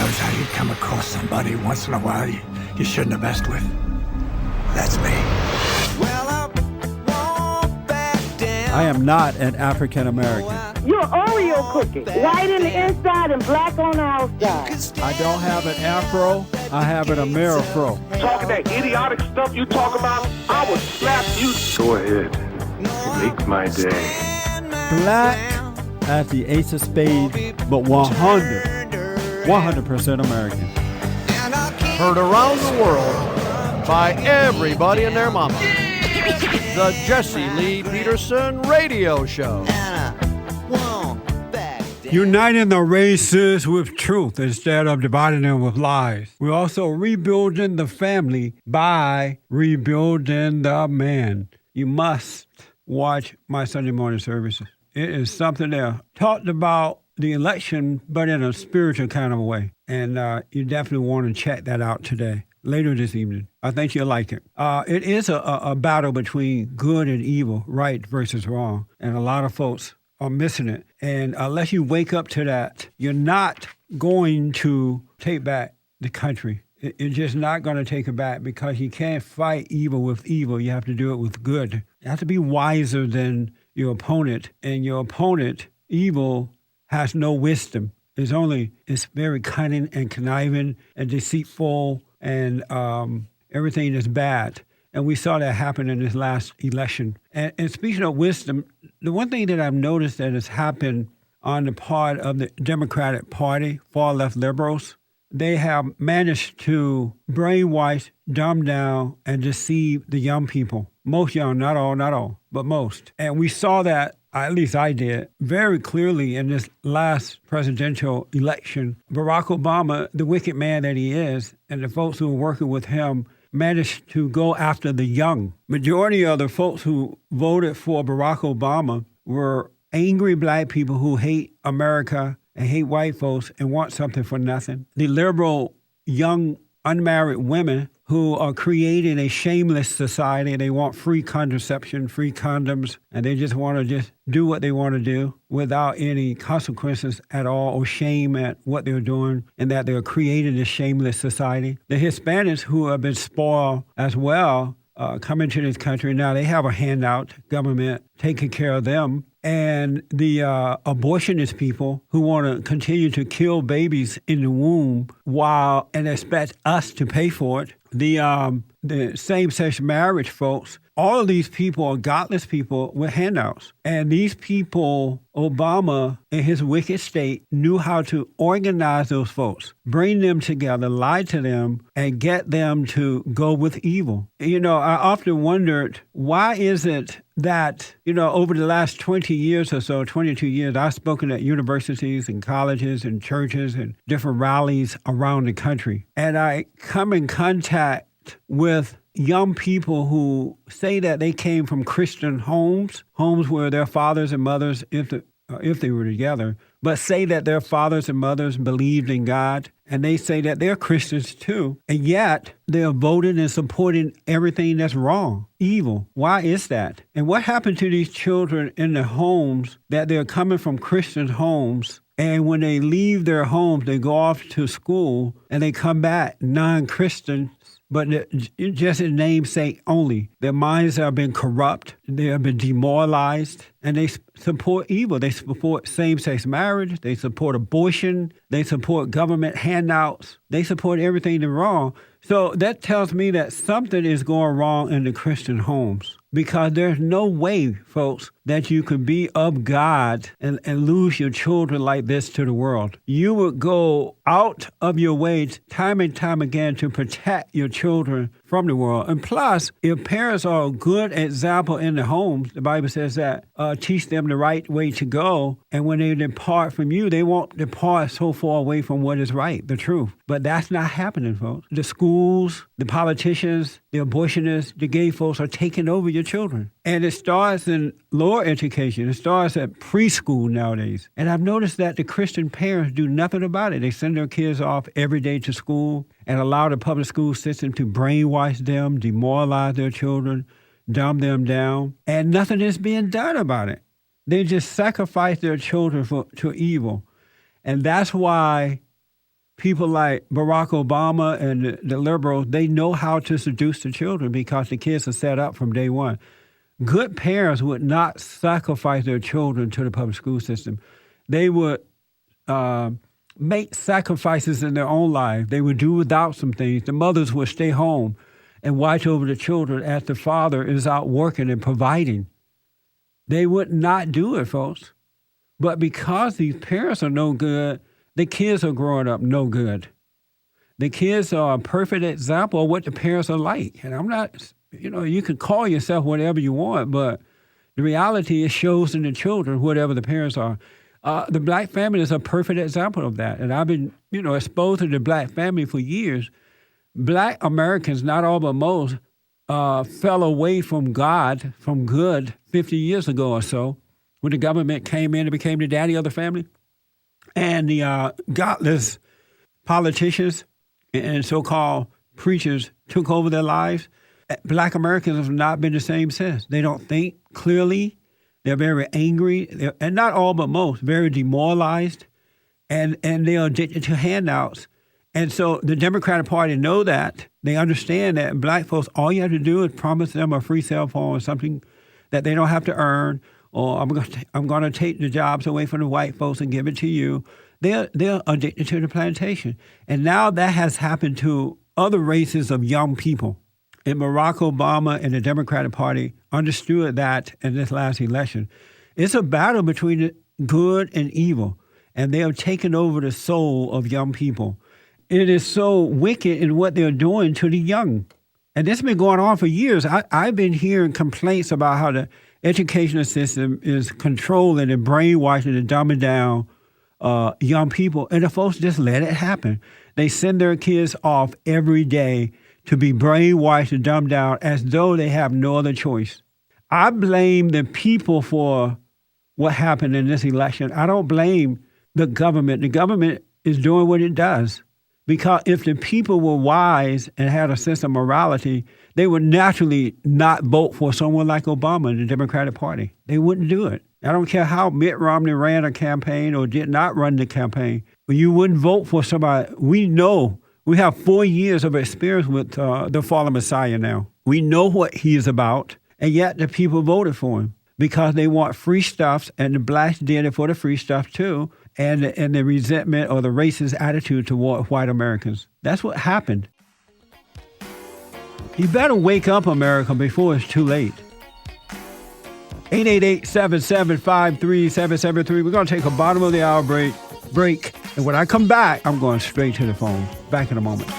knows how you come across somebody once in a while you shouldn't have messed with. That's me. I am not an African American. You're an Oreo cookie, white in the inside and black on the outside. I don't have an afro, I have an Amerifro. Talking that idiotic stuff you talk about, I will slap you. Go ahead, make my day. Black as the ace of spades, but 100% American. Heard around the world by everybody and their mama. The Jesse Lee Peterson Radio Show. Uniting the races with truth instead of dividing them with lies. We're also rebuilding the family by rebuilding the man. You must watch my Sunday morning services. It is something that talked about the election, but in a spiritual kind of a way. And you definitely want to check that out today, later this evening. I think you'll like it. It is a battle between good and evil, right versus wrong. And a lot of folks are missing it. And unless you wake up to that, you're not going to take back the country. You're just not going to take it back because you can't fight evil with evil. You have to do it with good. You have to be wiser than your opponent. And your opponent, evil, has no wisdom. It's very cunning and conniving and deceitful and everything is bad. And we saw that happen in this last election. And speaking of wisdom, the one thing that I've noticed that has happened on the part of the Democratic Party, far left liberals, they have managed to brainwash, dumb down, and deceive the young people. Most young, not all, but most. And we saw that, at least I did, very clearly in this last presidential election. Barack Obama, the wicked man that he is, and the folks who are working with him managed to go after the young. Majority of the folks who voted for Barack Obama were angry black people who hate America and hate white folks and want something for nothing. The liberal young unmarried women who are creating a shameless society. They want free contraception, free condoms, and they just want to just do what they want to do without any consequences at all or shame at what they're doing and that they're creating this shameless society. The Hispanics who have been spoiled as well come into this country. Now they have a handout, government taking care of them. And the abortionist people who want to continue to kill babies in the womb and expect us to pay for it. The same-sex marriage folks, all of these people are godless people with handouts. And these people, Obama in his wicked state knew how to organize those folks, bring them together, lie to them, and get them to go with evil. You know, I often wondered, why is it that, over the last 20 years or so, 22 years, I've spoken at universities and colleges and churches and different rallies around the country. And I come in contact with young people who say that they came from Christian homes where their fathers and mothers, if they were together, but say that their fathers and mothers believed in God, and they say that they're Christians too, and yet they're voting and supporting everything that's wrong, evil. Why is that? And what happened to these children in the homes that they're coming from Christian homes, and when they leave their homes, they go off to school, and they come back non-Christian, but just in namesake only. Their minds have been corrupt, they have been demoralized, and they support evil. They support same-sex marriage, they support abortion, they support government handouts, they support everything that's wrong. So that tells me that something is going wrong in the Christian homes. Because there's no way, folks, that you could be of God and lose your children like this to the world. You would go out of your way time and time again to protect your children from the world. And plus, if parents are a good example in the homes, the Bible says that teach them the right way to go. And when they depart from you, they won't depart so far away from what is right, the truth. But that's not happening, folks. The schools, the politicians, the abortionists, the gay folks are taking over your children. And it starts in lower education. It starts at preschool nowadays. And I've noticed that the Christian parents do nothing about it. They send their kids off every day to school and allow the public school system to brainwash them, demoralize their children, dumb them down. And nothing is being done about it. They just sacrifice their children to evil. And that's why people like Barack Obama and the liberals, they know how to seduce the children because the kids are set up from day one. Good parents would not sacrifice their children to the public school system. They would make sacrifices in their own life. They would do without some things. The mothers would stay home and watch over the children as the father is out working and providing. They would not do it, folks. But because these parents are no good, the kids are growing up no good. The kids are a perfect example of what the parents are like. And I'm not, you can call yourself whatever you want, but the reality, it shows in the children, whatever the parents are. The black family is a perfect example of that. And I've been, exposed to the black family for years. Black Americans, not all but most, fell away from God, from good, 50 years ago or so, when the government came in and became the daddy of the family. And the godless politicians and so-called preachers took over their lives. Black Americans have not been the same since. They don't think clearly. They're very angry, and not all but most, very demoralized, and they are addicted to handouts. And so the Democratic Party know that. They understand that black folks, all you have to do is promise them a free cell phone or something that they don't have to earn, or I'm going to take the jobs away from the white folks and give it to you. They're addicted to the plantation. And now that has happened to other races of young people. And Barack Obama and the Democratic Party understood that in this last election. It's a battle between the good and evil, and they have taken over the soul of young people. It is so wicked in what they're doing to the young. And this has been going on for years. I've been hearing complaints about how the educational system is controlling and brainwashing and dumbing down young people, and the folks just let it happen. They send their kids off every day to be brainwashed and dumbed down as though they have no other choice. I blame the people for what happened in this election. I don't blame the government. The government is doing what it does. Because if the people were wise and had a sense of morality, they would naturally not vote for someone like Obama in the Democratic Party. They wouldn't do it. I don't care how Mitt Romney ran a campaign or did not run the campaign. But you wouldn't vote for somebody. We know. We have 4 years of experience with the fallen Messiah now. We know what he is about, and yet the people voted for him because they want free stuff, and the blacks did it for the free stuff too, and the resentment or the racist attitude toward white Americans. That's what happened. You better wake up, America, before it's too late. 888-775-3773. We're going to take a bottom of the hour break. And when I come back, I'm going straight to the phone. Back in a moment.